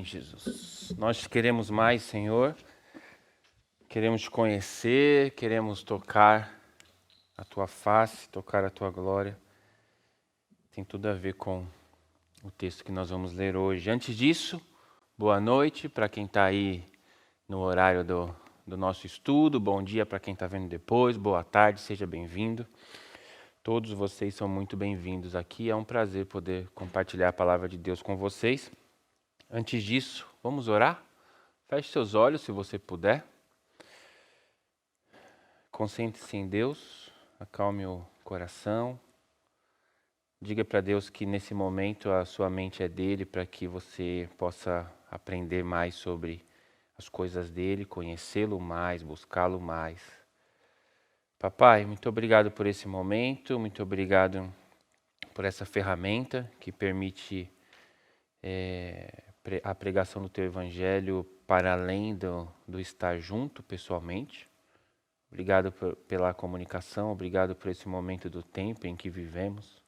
Jesus. Nós te queremos mais, Senhor. Queremos te conhecer, queremos tocar a tua face, tocar a tua glória. Tem tudo a ver com o texto que nós vamos ler hoje. Antes disso, boa noite para quem está aí no horário do nosso estudo. Bom dia para quem está vendo depois. Boa tarde, seja bem-vindo. Todos vocês são muito bem-vindos aqui. É um prazer poder compartilhar a palavra de Deus com vocês. Antes disso, vamos orar? Feche seus olhos se você puder. Concentre-se em Deus, acalme o coração. Diga para Deus que nesse momento a sua mente é dele, para que você possa aprender mais sobre as coisas dele, conhecê-lo mais, buscá-lo mais. Papai, muito obrigado por esse momento, muito obrigado por essa ferramenta que permite a pregação do teu evangelho para além do estar junto pessoalmente. Obrigado pela comunicação, obrigado por esse momento do tempo em que vivemos.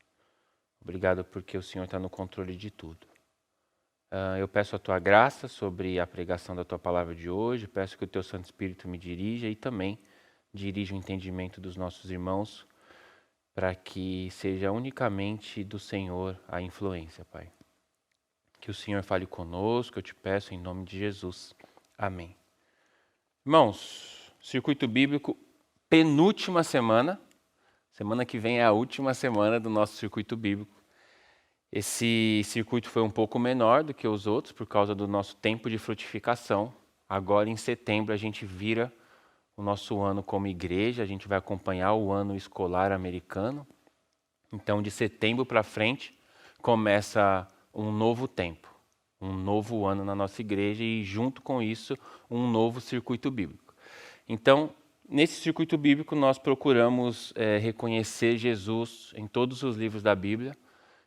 Obrigado porque o Senhor está no controle de tudo. Eu peço a tua graça sobre a pregação da tua palavra de hoje, peço que o teu Santo Espírito me dirija e também dirija o entendimento dos nossos irmãos para que seja unicamente do Senhor a influência, Pai. Que o Senhor fale conosco, eu te peço em nome de Jesus. Amém. Irmãos, Circuito Bíblico, penúltima semana. Semana que vem é a última semana do nosso Circuito Bíblico. Esse circuito foi um pouco menor do que os outros por causa do nosso tempo de frutificação. Agora em setembro a gente vira o nosso ano como igreja, a gente vai acompanhar o ano escolar americano. Então de setembro para frente começa um novo tempo, um novo ano na nossa igreja e junto com isso um novo circuito bíblico. Então, nesse circuito bíblico nós procuramos reconhecer Jesus em todos os livros da Bíblia,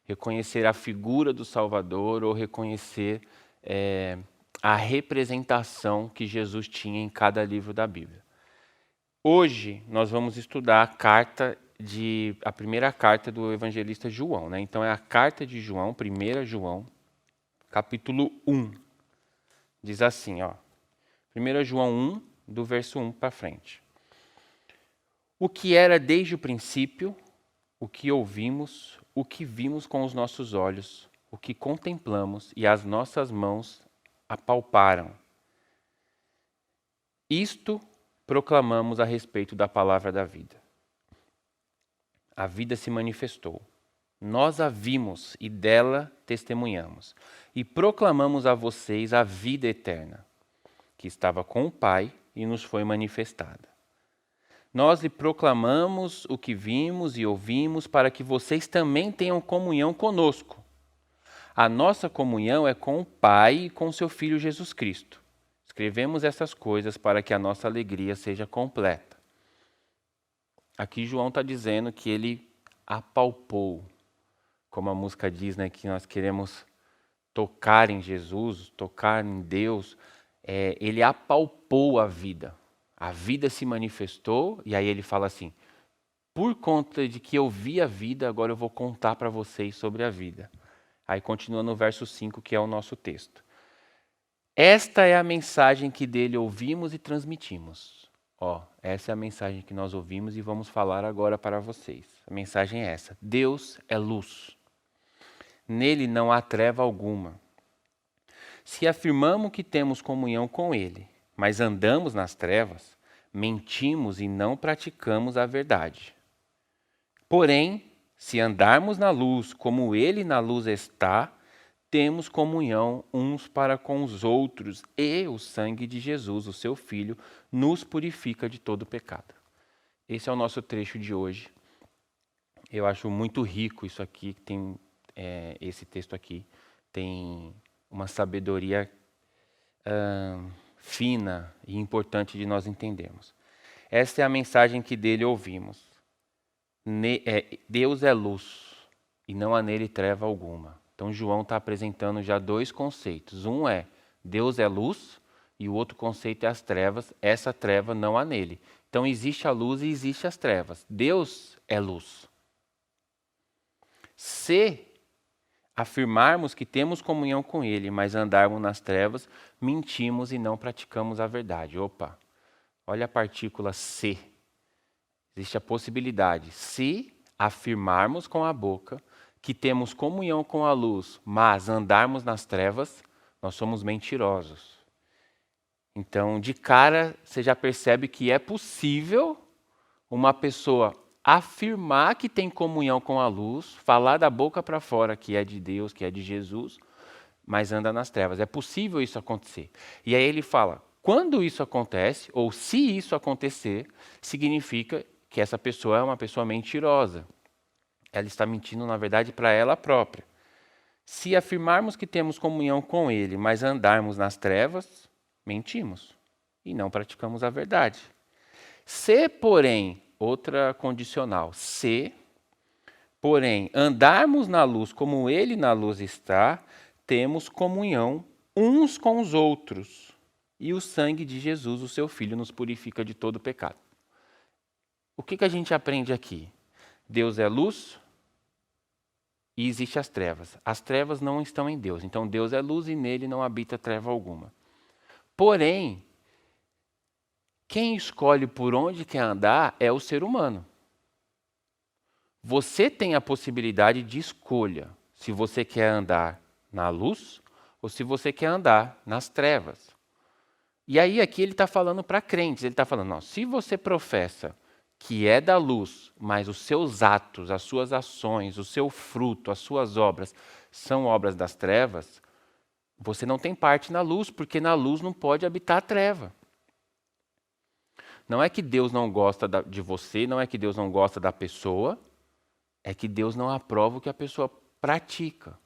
reconhecer a figura do Salvador ou reconhecer a representação que Jesus tinha em cada livro da Bíblia. Hoje nós vamos estudar a primeira carta do evangelista João, né? Então é a carta de João, 1 João, capítulo 1. Diz assim, ó, 1 João 1, do verso 1 para frente. O que era desde o princípio, o que ouvimos, o que vimos com os nossos olhos, o que contemplamos e as nossas mãos apalparam. Isto proclamamos a respeito da palavra da vida. A vida se manifestou. Nós a vimos e dela testemunhamos. E proclamamos a vocês a vida eterna, que estava com o Pai e nos foi manifestada. Nós lhe proclamamos o que vimos e ouvimos para que vocês também tenham comunhão conosco. A nossa comunhão é com o Pai e com seu Filho Jesus Cristo. Escrevemos essas coisas para que a nossa alegria seja completa. Aqui João está dizendo que ele apalpou, como a música diz, né, que nós queremos tocar em Jesus, tocar em Deus. Ele apalpou a vida se manifestou e aí ele fala assim, por conta de que eu vi a vida, agora eu vou contar para vocês sobre a vida. Aí continua no verso 5, que é o nosso texto. Esta é a mensagem que dele ouvimos e transmitimos. Essa é a mensagem que nós ouvimos e vamos falar agora para vocês. A mensagem é essa: Deus é luz. Nele não há treva alguma. Se afirmamos que temos comunhão com ele, mas andamos nas trevas, mentimos e não praticamos a verdade. Porém, se andarmos na luz como ele na luz está, temos comunhão uns para com os outros e o sangue de Jesus, o seu Filho, nos purifica de todo pecado. Esse é o nosso trecho de hoje. Eu acho muito rico isso aqui, esse texto aqui tem uma sabedoria fina e importante de nós entendermos. Essa é a mensagem que dele ouvimos. Deus é luz e não há nele treva alguma. Então João está apresentando já dois conceitos. Um é Deus é luz e o outro conceito é as trevas. Essa treva não há nele. Então existe a luz e existe as trevas. Deus é luz. Se afirmarmos que temos comunhão com Ele, mas andarmos nas trevas, mentimos e não praticamos a verdade. Opa, olha a partícula se. Existe a possibilidade, se afirmarmos com a boca que temos comunhão com a luz, mas andarmos nas trevas, nós somos mentirosos. Então, de cara, você já percebe que é possível uma pessoa afirmar que tem comunhão com a luz, falar da boca para fora que é de Deus, que é de Jesus, mas anda nas trevas. É possível isso acontecer. E aí ele fala, quando isso acontece, ou se isso acontecer, significa que essa pessoa é uma pessoa mentirosa. Ela está mentindo, na verdade, para ela própria. Se afirmarmos que temos comunhão com Ele, mas andarmos nas trevas, mentimos e não praticamos a verdade. Se, porém, outra condicional, se, porém, andarmos na luz como Ele na luz está, temos comunhão uns com os outros. E o sangue de Jesus, o seu Filho, nos purifica de todo pecado. O que a gente aprende aqui? Deus é luz e existe as trevas. As trevas não estão em Deus. Então Deus é luz e nele não habita treva alguma. Porém, quem escolhe por onde quer andar é o ser humano. Você tem a possibilidade de escolha se você quer andar na luz ou se você quer andar nas trevas. E aí aqui ele está falando para crentes, ele está falando, não, se você professa que é da luz, mas os seus atos, as suas ações, o seu fruto, as suas obras são obras das trevas, você não tem parte na luz, porque na luz não pode habitar a treva. Não é que Deus não gosta de você, não é que Deus não gosta da pessoa, é que Deus não aprova o que a pessoa pratica.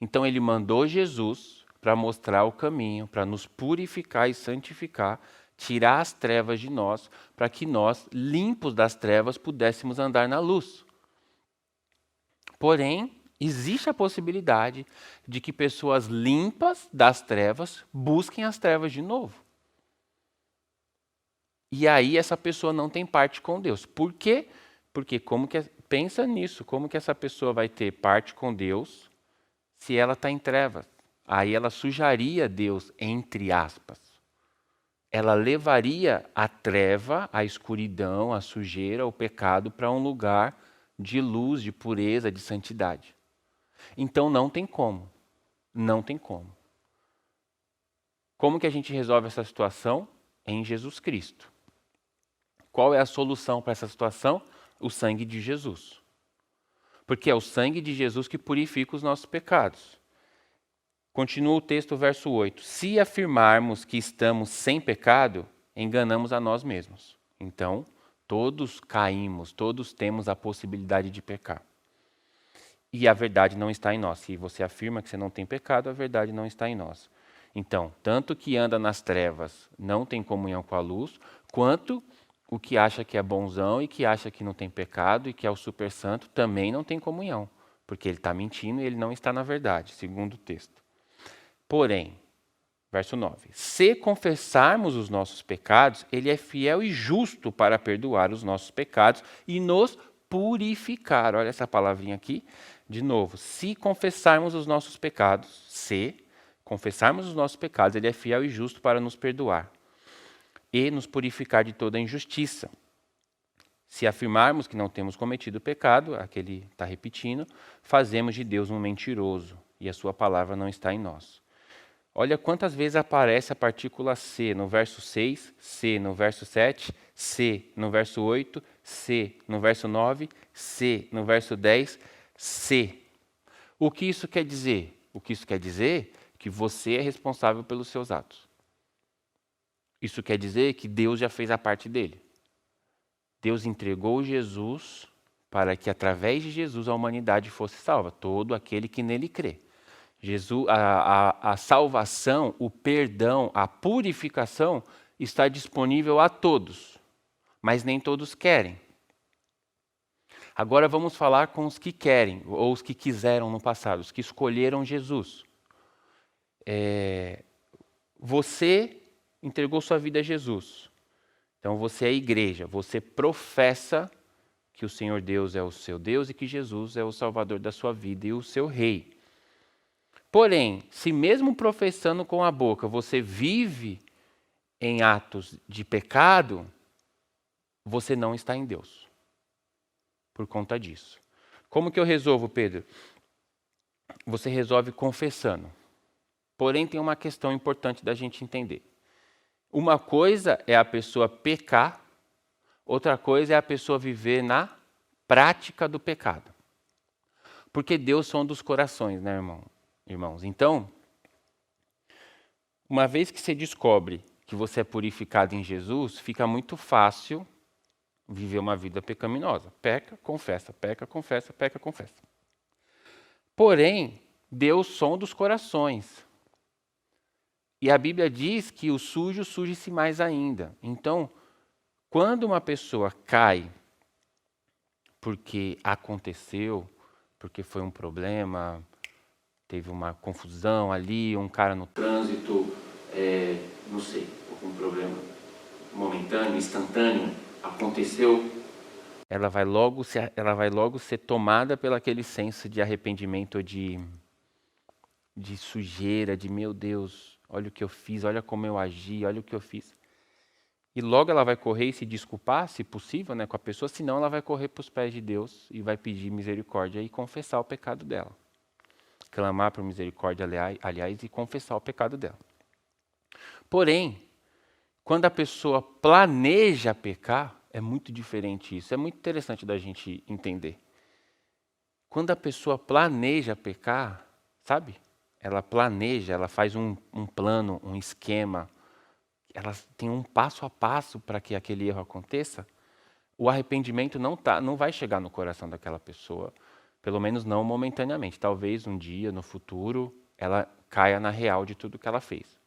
Então ele mandou Jesus para mostrar o caminho, para nos purificar e santificar, tirar as trevas de nós, para que nós, limpos das trevas, pudéssemos andar na luz. Porém, existe a possibilidade de que pessoas limpas das trevas busquem as trevas de novo. E aí essa pessoa não tem parte com Deus. Por quê? Porque pensa nisso, como que essa pessoa vai ter parte com Deus se ela está em trevas? Aí ela sujaria Deus, entre aspas. Ela levaria a treva, a escuridão, a sujeira, o pecado para um lugar de luz, de pureza, de santidade. Então não tem como. Não tem como. Como que a gente resolve essa situação? Em Jesus Cristo. Qual é a solução para essa situação? O sangue de Jesus. Porque é o sangue de Jesus que purifica os nossos pecados. Continua o texto, verso 8. Se afirmarmos que estamos sem pecado, enganamos a nós mesmos. Então, todos caímos, todos temos a possibilidade de pecar. E a verdade não está em nós. Se você afirma que você não tem pecado, a verdade não está em nós. Então, tanto que anda nas trevas não tem comunhão com a luz, quanto o que acha que é bonzão e que acha que não tem pecado e que é o super santo também não tem comunhão, porque ele está mentindo e ele não está na verdade, segundo o texto. Porém, verso 9, se confessarmos os nossos pecados, ele é fiel e justo para perdoar os nossos pecados e nos purificar. Olha essa palavrinha aqui, de novo. Se confessarmos os nossos pecados, se confessarmos os nossos pecados, ele é fiel e justo para nos perdoar e nos purificar de toda injustiça. Se afirmarmos que não temos cometido pecado, aquele está repetindo, fazemos de Deus um mentiroso e a sua palavra não está em nós. Olha quantas vezes aparece a partícula C no verso 6, C no verso 7, C no verso 8, C no verso 9, C no verso 10, C. O que isso quer dizer? O que isso quer dizer é que você é responsável pelos seus atos. Isso quer dizer que Deus já fez a parte dele. Deus entregou Jesus para que através de Jesus a humanidade fosse salva, todo aquele que nele crê. Jesus, a salvação, o perdão, a purificação está disponível a todos, mas nem todos querem. Agora vamos falar com os que querem, ou os que quiseram no passado, os que escolheram Jesus. Você entregou sua vida a Jesus. Então você é a igreja, você professa que o Senhor Deus é o seu Deus e que Jesus é o Salvador da sua vida e o seu Rei. Porém, se mesmo professando com a boca você vive em atos de pecado, você não está em Deus. Por conta disso. Como que eu resolvo, Pedro? Você resolve confessando. Porém, tem uma questão importante da gente entender. Uma coisa é a pessoa pecar, outra coisa é a pessoa viver na prática do pecado. Porque Deus sonda os corações, né, irmãos? Então, uma vez que você descobre que você é purificado em Jesus, fica muito fácil viver uma vida pecaminosa. Peca, confessa, peca, confessa, peca, confessa. Porém, Deus sonda os corações. E a Bíblia diz que o sujo suje-se mais ainda. Então, quando uma pessoa cai porque aconteceu, porque foi um problema, teve uma confusão ali, um cara no trânsito, não sei, algum problema momentâneo, instantâneo, aconteceu, ela vai logo ser tomada pelo aquele senso de arrependimento, de sujeira, de meu Deus, olha o que eu fiz, olha como eu agi, olha o que eu fiz. E logo ela vai correr e se desculpar, se possível, né, com a pessoa, senão ela vai correr para os pés de Deus e vai pedir misericórdia e confessar o pecado dela. Clamar por misericórdia, aliás, e confessar o pecado dela. Porém, quando a pessoa planeja pecar, é muito diferente isso. É muito interessante da gente entender. Quando a pessoa planeja pecar, sabe? Ela planeja, ela faz um plano, um esquema. Ela tem um passo a passo para que aquele erro aconteça. O arrependimento não vai chegar no coração daquela pessoa, pelo menos não momentaneamente. Talvez um dia, no futuro, ela caia na real de tudo que ela fez.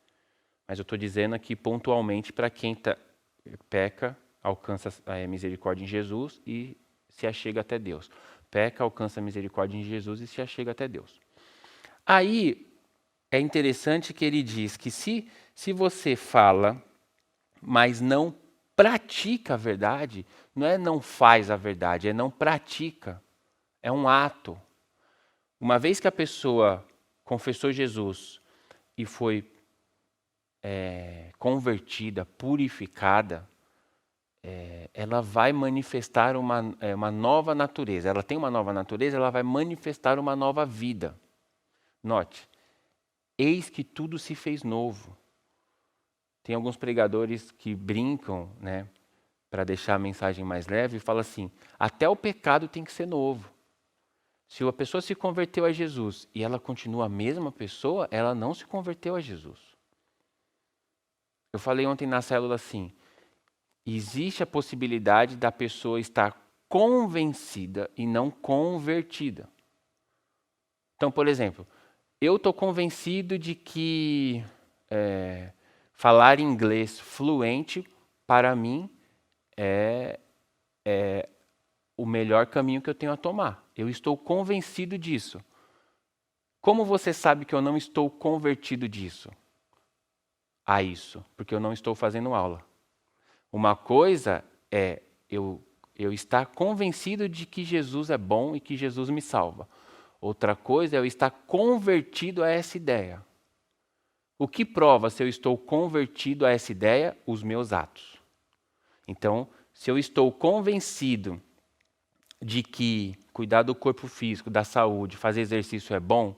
Mas eu estou dizendo aqui pontualmente para quem peca, alcança a misericórdia em Jesus e se achega até Deus. Peca, alcança a misericórdia em Jesus e se achega até Deus. Aí é interessante que ele diz que se você fala, mas não pratica a verdade, não faz a verdade, é não pratica. É um ato. Uma vez que a pessoa confessou Jesus e foi convertida, purificada, ela vai manifestar uma nova natureza. Ela tem uma nova natureza, ela vai manifestar uma nova vida. Note, eis que tudo se fez novo. Tem alguns pregadores que brincam, né, para deixar a mensagem mais leve, e falam assim, até o pecado tem que ser novo. Se a pessoa se converteu a Jesus e ela continua a mesma pessoa, ela não se converteu a Jesus. Eu falei ontem na célula assim, existe a possibilidade da pessoa estar convencida e não convertida. Então, por exemplo, eu estou convencido de que falar inglês fluente, para mim, é o melhor caminho que eu tenho a tomar. Eu estou convencido disso. Como você sabe que eu não estou convertido disso? A isso, porque eu não estou fazendo aula. Uma coisa é eu estar convencido de que Jesus é bom e que Jesus me salva. Outra coisa é eu estar convertido a essa ideia. O que prova se eu estou convertido a essa ideia? Os meus atos. Então, se eu estou convencido de que cuidar do corpo físico, da saúde, fazer exercício é bom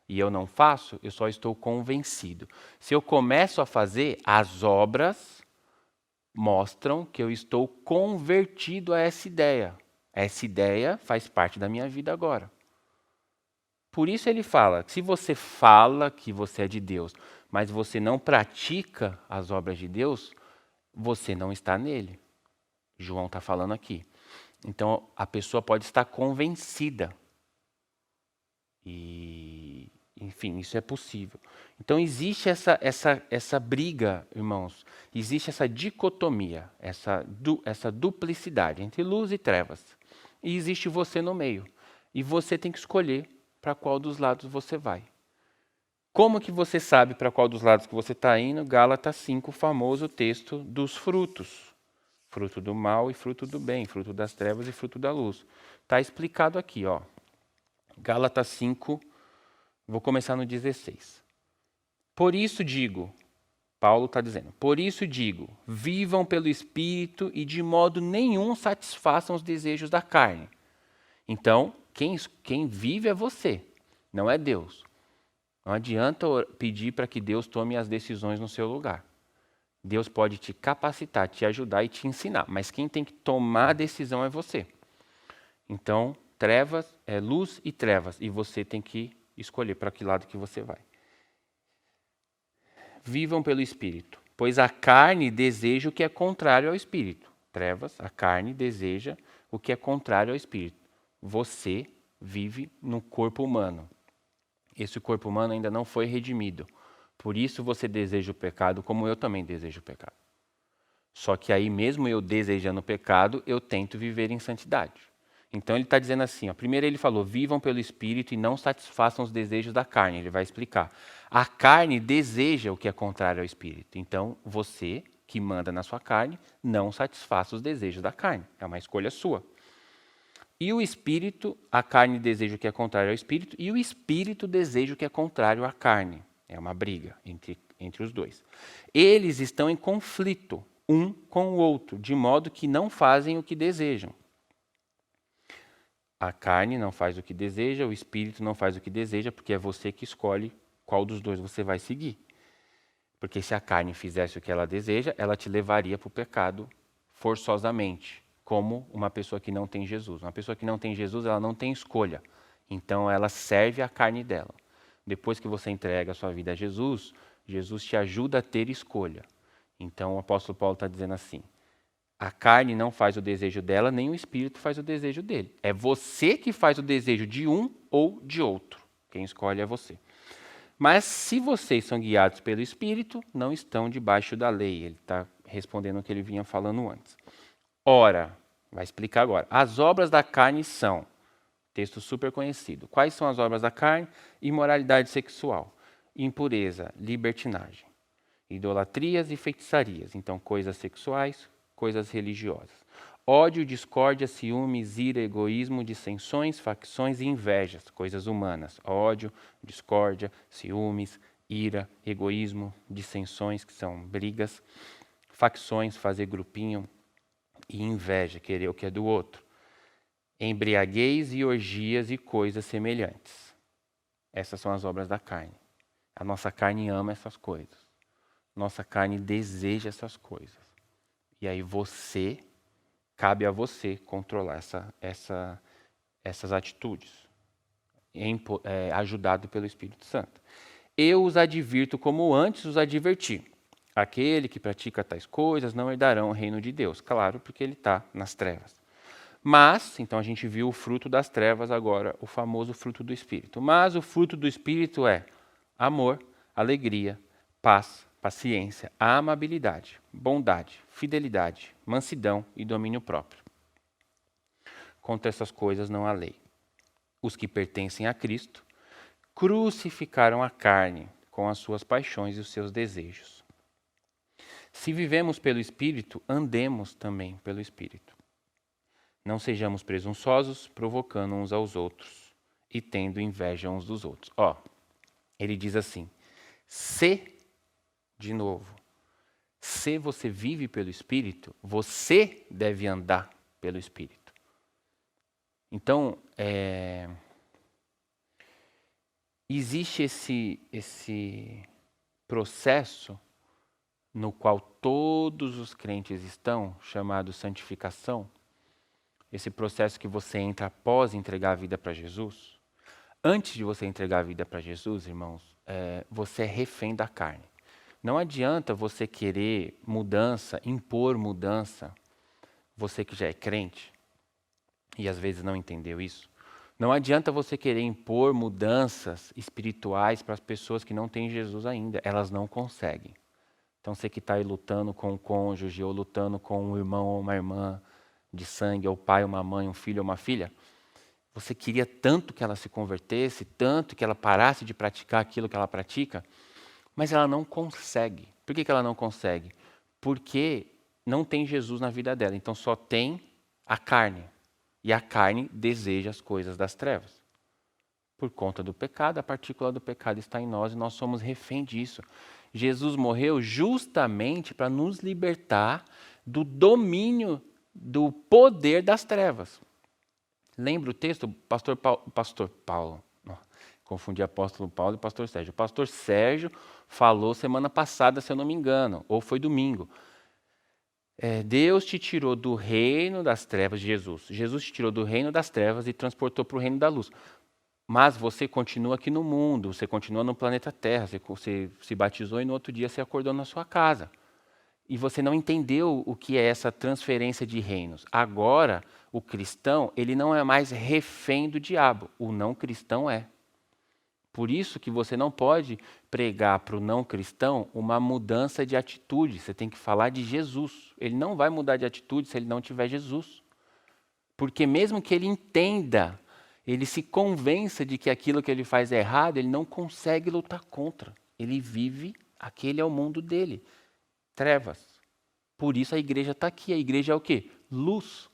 e eu não faço, eu só estou convencido. Se eu começo a fazer, as obras mostram que eu estou convertido a essa ideia. Essa ideia faz parte da minha vida agora. Por isso ele fala, se você fala que você é de Deus, mas você não pratica as obras de Deus, você não está nele. João está falando aqui. Então, a pessoa pode estar convencida. E, enfim, isso é possível. Então, existe essa briga, irmãos. Existe essa dicotomia, essa duplicidade entre luz e trevas. E existe você no meio. E você tem que escolher para qual dos lados você vai. Como que você sabe para qual dos lados que você está indo? Gálatas 5, o famoso texto dos frutos. Fruto do mal e fruto do bem, fruto das trevas e fruto da luz. Está explicado aqui, ó. Gálatas 5, vou começar no 16. Por isso digo, Paulo está dizendo, por isso digo, vivam pelo Espírito e de modo nenhum satisfaçam os desejos da carne. Então, quem vive é você, não é Deus. Não adianta pedir para que Deus tome as decisões no seu lugar. Deus pode te capacitar, te ajudar e te ensinar, mas quem tem que tomar a decisão é você. Então, trevas é luz e trevas, e você tem que escolher para que lado que você vai. Vivam pelo Espírito, pois a carne deseja o que é contrário ao Espírito. Trevas, a carne deseja o que é contrário ao Espírito. Você vive no corpo humano. Esse corpo humano ainda não foi redimido. Por isso você deseja o pecado, como eu também desejo o pecado. Só que aí, mesmo eu desejando o pecado, eu tento viver em santidade. Então ele está dizendo assim, ó, primeiro ele falou, vivam pelo Espírito e não satisfaçam os desejos da carne. Ele vai explicar. A carne deseja o que é contrário ao Espírito. Então você, que manda na sua carne, não satisfaça os desejos da carne. É uma escolha sua. E o Espírito, a carne deseja o que é contrário ao Espírito, e o Espírito deseja o que é contrário à carne. É uma briga entre os dois. Eles estão em conflito um com o outro, de modo que não fazem o que desejam. A carne não faz o que deseja, o Espírito não faz o que deseja, porque é você que escolhe qual dos dois você vai seguir. Porque se a carne fizesse o que ela deseja, ela te levaria para o pecado forçosamente, como uma pessoa que não tem Jesus. Uma pessoa que não tem Jesus, ela não tem escolha. Então ela serve à carne dela. Depois que você entrega a sua vida a Jesus, Jesus te ajuda a ter escolha. Então o apóstolo Paulo está dizendo assim, a carne não faz o desejo dela, nem o Espírito faz o desejo dele. É você que faz o desejo de um ou de outro. Quem escolhe é você. Mas se vocês são guiados pelo Espírito, não estão debaixo da lei. Ele está respondendo o que ele vinha falando antes. Ora, vai explicar agora. As obras da carne são, texto super conhecido. Quais são as obras da carne? Imoralidade sexual, impureza, libertinagem, idolatrias e feitiçarias. Então, coisas sexuais, coisas religiosas. Ódio, discórdia, ciúmes, ira, egoísmo, dissensões, facções e invejas, coisas humanas. Ódio, discórdia, ciúmes, ira, egoísmo, dissensões, que são brigas, facções, fazer grupinho, e inveja, querer o que é do outro. Embriaguez e orgias e coisas semelhantes. Essas são as obras da carne. A nossa carne ama essas coisas. Nossa carne deseja essas coisas. E aí cabe a você controlar essas atitudes, ajudado pelo Espírito Santo. Eu os advirto como antes os adverti. Aquele que pratica tais coisas não herdarão o reino de Deus. Claro, porque ele está nas trevas. Mas, então a gente viu o fruto das trevas agora, o famoso fruto do Espírito. Mas o fruto do Espírito é amor, alegria, paz, paciência, amabilidade, bondade, fidelidade, mansidão e domínio próprio. Contra essas coisas não há lei. Os que pertencem a Cristo crucificaram a carne com as suas paixões e os seus desejos. Se vivemos pelo Espírito, andemos também pelo Espírito. Não sejamos presunçosos, provocando uns aos outros e tendo inveja uns dos outros. Ele diz assim, de novo, se você vive pelo Espírito, você deve andar pelo Espírito. Então, existe esse processo no qual todos os crentes estão, chamado santificação, esse processo que você entra após entregar a vida para Jesus. Antes de você entregar a vida para Jesus, irmãos, você é refém da carne. Não adianta você querer mudança, impor mudança, você que já é crente, e às vezes não entendeu isso. Não adianta você querer impor mudanças espirituais para as pessoas que não têm Jesus ainda. Elas não conseguem. Então você que está aí lutando com o cônjuge, ou lutando com um irmão ou uma irmã de sangue, ou pai, uma mãe, um filho ou uma filha, você queria tanto que ela se convertesse, tanto que ela parasse de praticar aquilo que ela pratica, mas ela não consegue. Por que ela não consegue? Porque não tem Jesus na vida dela, então só tem a carne. E a carne deseja as coisas das trevas. Por conta do pecado, a partícula do pecado está em nós e nós somos refém disso. Jesus morreu justamente para nos libertar do domínio, do poder das trevas. Lembra o texto? Pastor Paulo. Confundi apóstolo Paulo e pastor Sérgio. O pastor Sérgio falou semana passada, se eu não me engano, ou foi domingo. Deus te tirou do reino das trevas, Jesus. Jesus te tirou do reino das trevas e transportou para o reino da luz. Mas você continua aqui no mundo, você continua no planeta Terra, você se batizou e no outro dia você acordou na sua casa. E você não entendeu o que é essa transferência de reinos. Agora, o cristão, ele não é mais refém do diabo, o não cristão é. Por isso que você não pode pregar para o não cristão uma mudança de atitude. Você tem que falar de Jesus. Ele não vai mudar de atitude se ele não tiver Jesus. Porque mesmo que ele entenda, ele se convença de que aquilo que ele faz é errado, ele não consegue lutar contra. Ele vive, aquele é o mundo dele. Trevas. Por isso a igreja está aqui. A igreja é o quê? Luz.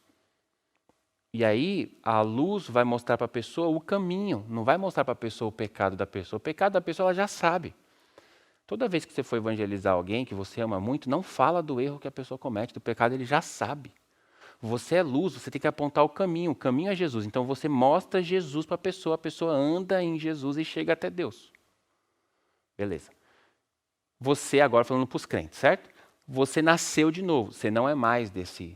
E aí, a luz vai mostrar para a pessoa o caminho, não vai mostrar para a pessoa o pecado da pessoa. O pecado da pessoa ela já sabe. Toda vez que você for evangelizar alguém que você ama muito, não fala do erro que a pessoa comete, do pecado ele já sabe. Você é luz, você tem que apontar o caminho é Jesus. Então você mostra Jesus para a pessoa anda em Jesus e chega até Deus. Beleza. Você agora falando para os crentes, certo? Você nasceu de novo, você não é mais desse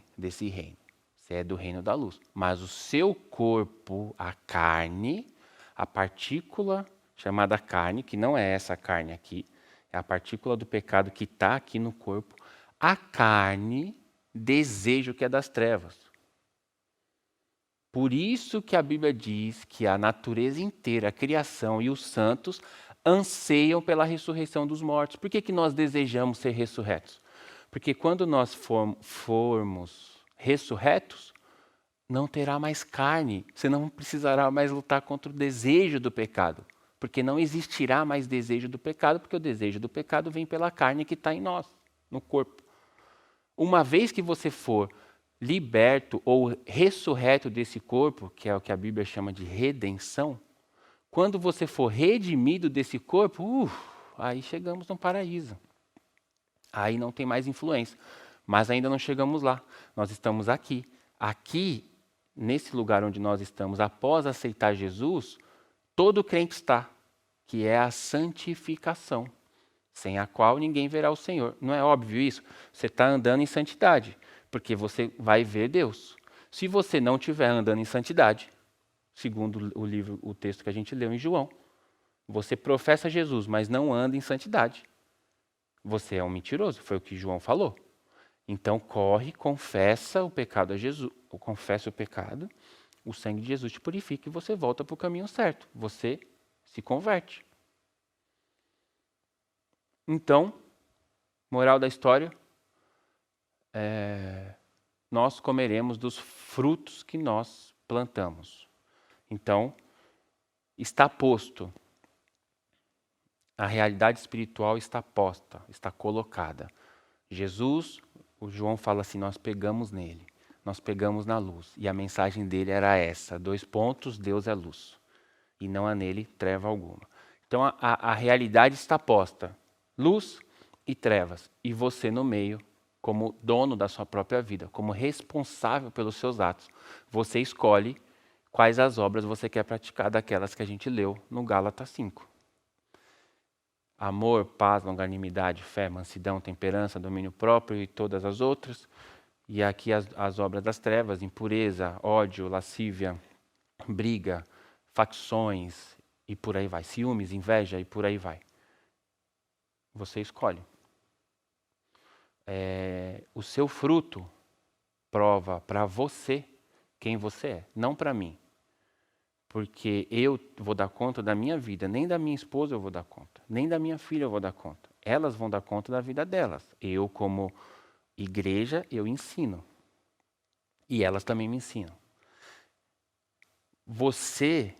reino. Você é do reino da luz. Mas o seu corpo, a carne, a partícula chamada carne, que não é essa carne aqui, é a partícula do pecado que está aqui no corpo, a carne deseja o que é das trevas. Por isso que a Bíblia diz que a natureza inteira, a criação e os santos anseiam pela ressurreição dos mortos. Por que nós desejamos ser ressurretos? Porque quando nós formos ressurretos, não terá mais carne, você não precisará mais lutar contra o desejo do pecado, porque não existirá mais desejo do pecado, porque o desejo do pecado vem pela carne que está em nós, no corpo. Uma vez que você for liberto ou ressurreto desse corpo, que é o que a Bíblia chama de redenção, quando você for redimido desse corpo, aí chegamos no paraíso. Aí não tem mais influência. Mas ainda não chegamos lá. Nós estamos aqui. Aqui, nesse lugar onde nós estamos, após aceitar Jesus, todo crente está, que é a santificação, sem a qual ninguém verá o Senhor. Não é óbvio isso? Você está andando em santidade, porque você vai ver Deus. Se você não estiver andando em santidade, segundo o texto que a gente leu em João, você professa Jesus, mas não anda em santidade. Você é um mentiroso, foi o que João falou. Então corre, confessa o pecado a Jesus, ou confessa o pecado, o sangue de Jesus te purifica e você volta para o caminho certo. Você se converte. Então, moral da história, nós comeremos dos frutos que nós plantamos. Então, está posto. A realidade espiritual está posta, está colocada. Jesus, o João fala assim, nós pegamos nele, nós pegamos na luz. E a mensagem dele era essa, 2 pontos, Deus é luz. E não há nele treva alguma. Então a realidade está posta, luz e trevas. E você no meio, como dono da sua própria vida, como responsável pelos seus atos. Você escolhe quais as obras você quer praticar daquelas que a gente leu no Gálatas 5. Amor, paz, longanimidade, fé, mansidão, temperança, domínio próprio e todas as outras. E aqui as obras das trevas, impureza, ódio, lascívia, briga, facções e por aí vai. Ciúmes, inveja e por aí vai. Você escolhe. O seu fruto prova para você quem você é, não para mim. Porque eu vou dar conta da minha vida, nem da minha esposa eu vou dar conta, nem da minha filha eu vou dar conta. Elas vão dar conta da vida delas. Eu, como igreja, eu ensino. E elas também me ensinam. Você,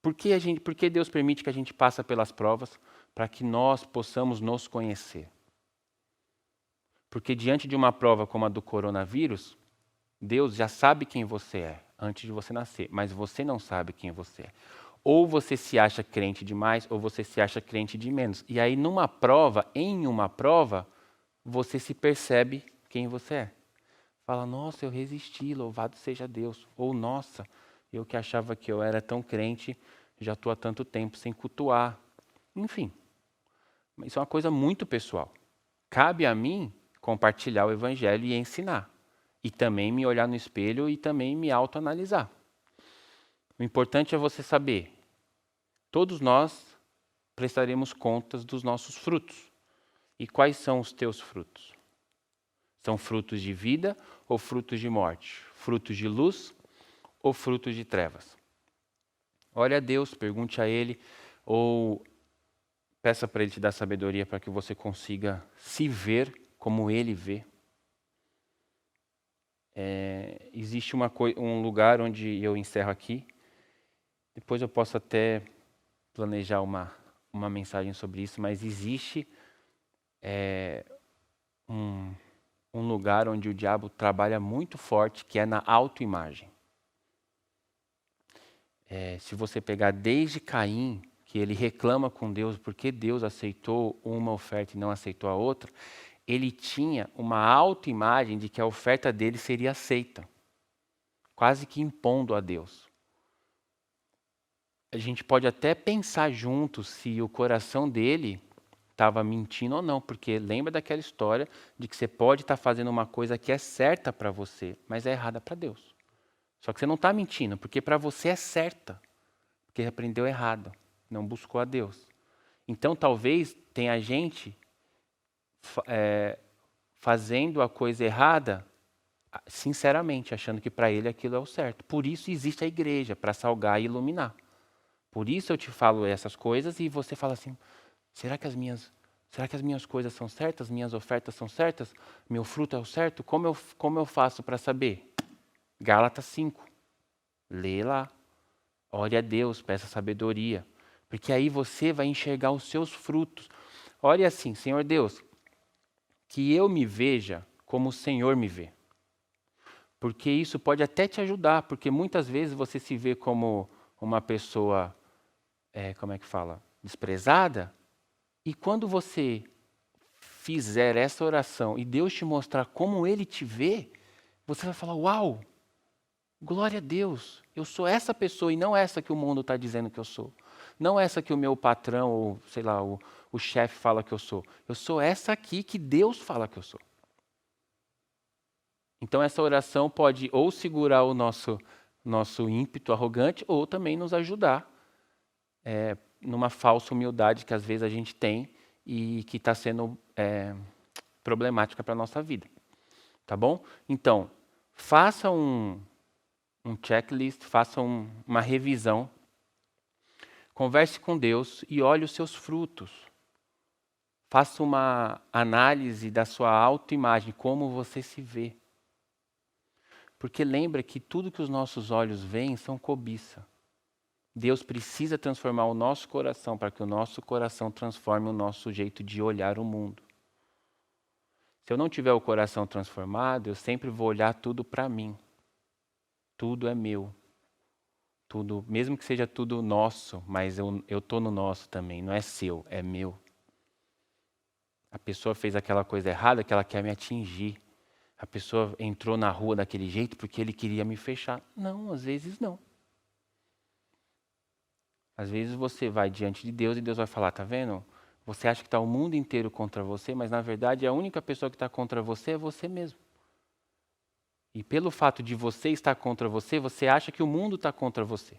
por que Deus permite que a gente passe pelas provas? Para que nós possamos nos conhecer. Porque diante de uma prova como a do coronavírus, Deus já sabe quem você é antes de você nascer, mas você não sabe quem você é. Ou você se acha crente demais, ou você se acha crente de menos. E aí, em uma prova, você se percebe quem você é. Fala, nossa, eu resisti, louvado seja Deus. Ou, nossa, eu que achava que eu era tão crente, já estou há tanto tempo sem cultuar. Enfim, isso é uma coisa muito pessoal. Cabe a mim compartilhar o evangelho e ensinar. E também me olhar no espelho e também me autoanalisar. O importante é você saber, todos nós prestaremos contas dos nossos frutos. E quais são os teus frutos? São frutos de vida ou frutos de morte? Frutos de luz ou frutos de trevas? Ore a Deus, pergunte a Ele, ou peça para Ele te dar sabedoria para que você consiga se ver como Ele vê. Existe um lugar onde eu encerro aqui. Depois eu posso até planejar uma mensagem sobre isso, mas existe um lugar onde o diabo trabalha muito forte, que é na autoimagem. Se você pegar desde Caim, que ele reclama com Deus porque Deus aceitou uma oferta e não aceitou a outra, ele tinha uma autoimagem de que a oferta dele seria aceita, quase que impondo a Deus. A gente pode até pensar juntos se o coração dele estava mentindo ou não, porque lembra daquela história de que você pode estar fazendo uma coisa que é certa para você, mas é errada para Deus. Só que você não está mentindo, porque para você é certa, porque aprendeu errado, não buscou a Deus. Então talvez tenha gente fazendo a coisa errada, sinceramente, achando que para ele aquilo é o certo. Por isso existe a igreja, para salgar e iluminar. Por isso eu te falo essas coisas e você fala assim, será que as minhas coisas são certas? Minhas ofertas são certas? Meu fruto é o certo? Como eu faço para saber? Gálatas 5. Lê lá. Ore a Deus, peça sabedoria. Porque aí você vai enxergar os seus frutos. Ore assim, Senhor Deus, que eu me veja como o Senhor me vê. Porque isso pode até te ajudar, porque muitas vezes você se vê como uma pessoa, desprezada, e quando você fizer essa oração e Deus te mostrar como Ele te vê, você vai falar, uau, glória a Deus, eu sou essa pessoa e não essa que o mundo está dizendo que eu sou. Não essa que o meu patrão, ou sei lá, o chefe fala que eu sou. Eu sou essa aqui que Deus fala que eu sou. Então essa oração pode ou segurar o nosso ímpeto arrogante ou também nos ajudar numa falsa humildade que às vezes a gente tem e que está sendo problemática para a nossa vida. Tá bom? Então, faça um checklist, faça uma revisão, converse com Deus e olhe os seus frutos. Faça uma análise da sua autoimagem, como você se vê. Porque lembra que tudo que os nossos olhos veem são cobiça. Deus precisa transformar o nosso coração para que o nosso coração transforme o nosso jeito de olhar o mundo. Se eu não tiver o coração transformado, eu sempre vou olhar tudo para mim. Tudo é meu. Tudo, mesmo que seja tudo nosso, mas eu estou no nosso também, não é seu, é meu. A pessoa fez aquela coisa errada que ela quer me atingir. A pessoa entrou na rua daquele jeito porque ele queria me fechar. Não, às vezes não. Às vezes você vai diante de Deus e Deus vai falar, tá vendo? Você acha que está o mundo inteiro contra você, mas na verdade a única pessoa que está contra você é você mesmo. E pelo fato de você estar contra você, você acha que o mundo está contra você.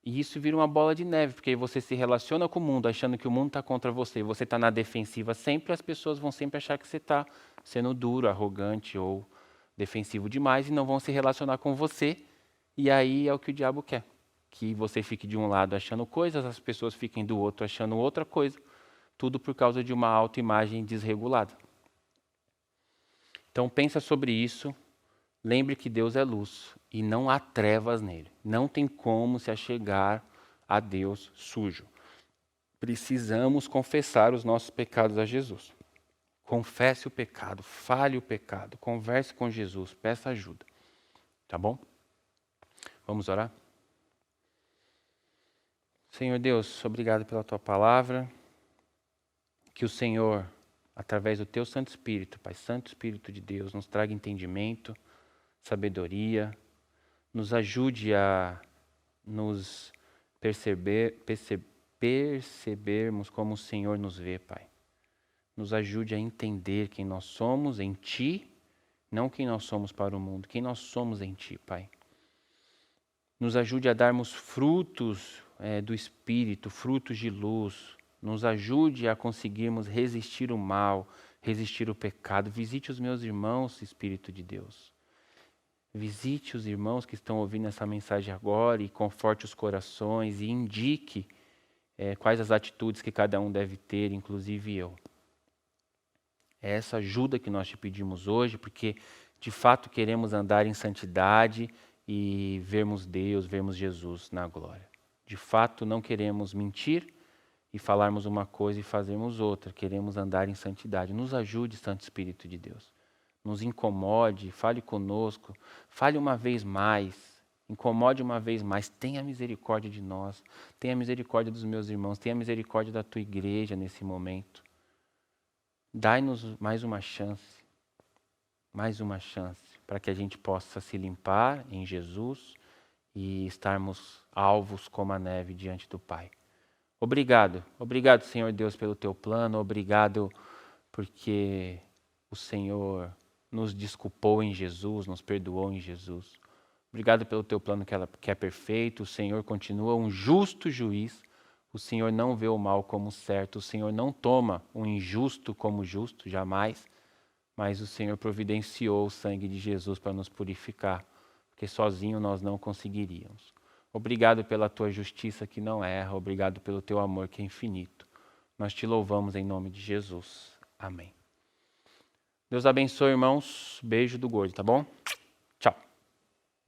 E isso vira uma bola de neve, porque aí você se relaciona com o mundo achando que o mundo está contra você. Você está na defensiva sempre, as pessoas vão sempre achar que você está sendo duro, arrogante ou defensivo demais e não vão se relacionar com você. E aí é o que o diabo quer. Que você fique de um lado achando coisas, as pessoas fiquem do outro achando outra coisa. Tudo por causa de uma autoimagem desregulada. Então pensa sobre isso. Lembre que Deus é luz e não há trevas nele. Não tem como se achegar a Deus sujo. Precisamos confessar os nossos pecados a Jesus. Confesse o pecado, fale o pecado, converse com Jesus, peça ajuda. Tá bom? Vamos orar? Senhor Deus, obrigado pela tua palavra. Que o Senhor, através do teu Santo Espírito, Pai, Santo Espírito de Deus, nos traga entendimento, sabedoria, nos ajude a nos percebermos como o Senhor nos vê, Pai. Nos ajude a entender quem nós somos em Ti, não quem nós somos para o mundo, quem nós somos em Ti, Pai. Nos ajude a darmos frutos do Espírito, frutos de luz. Nos ajude a conseguirmos resistir o mal, resistir o pecado. Visite os meus irmãos, Espírito de Deus. Visite os irmãos que estão ouvindo essa mensagem agora e conforte os corações e indique quais as atitudes que cada um deve ter, inclusive eu. É essa ajuda que nós te pedimos hoje, porque de fato queremos andar em santidade e vermos Deus, vermos Jesus na glória. De fato não queremos mentir e falarmos uma coisa e fazermos outra. Queremos andar em santidade. Nos ajude, Santo Espírito de Deus. Nos incomode, fale conosco, fale uma vez mais, incomode uma vez mais, tenha misericórdia de nós, tenha misericórdia dos meus irmãos, tenha misericórdia da tua igreja nesse momento. Dai-nos mais uma chance, para que a gente possa se limpar em Jesus e estarmos alvos como a neve diante do Pai. Obrigado, Senhor Deus, pelo teu plano, obrigado porque o Senhor nos desculpou em Jesus, nos perdoou em Jesus. Obrigado pelo teu plano que é perfeito, o Senhor continua um justo juiz, o Senhor não vê o mal como certo, o Senhor não toma o injusto como justo, jamais, mas o Senhor providenciou o sangue de Jesus para nos purificar, porque sozinho nós não conseguiríamos. Obrigado pela tua justiça que não erra, obrigado pelo teu amor que é infinito. Nós te louvamos em nome de Jesus. Amém. Deus abençoe, irmãos. Beijo do gordo, tá bom?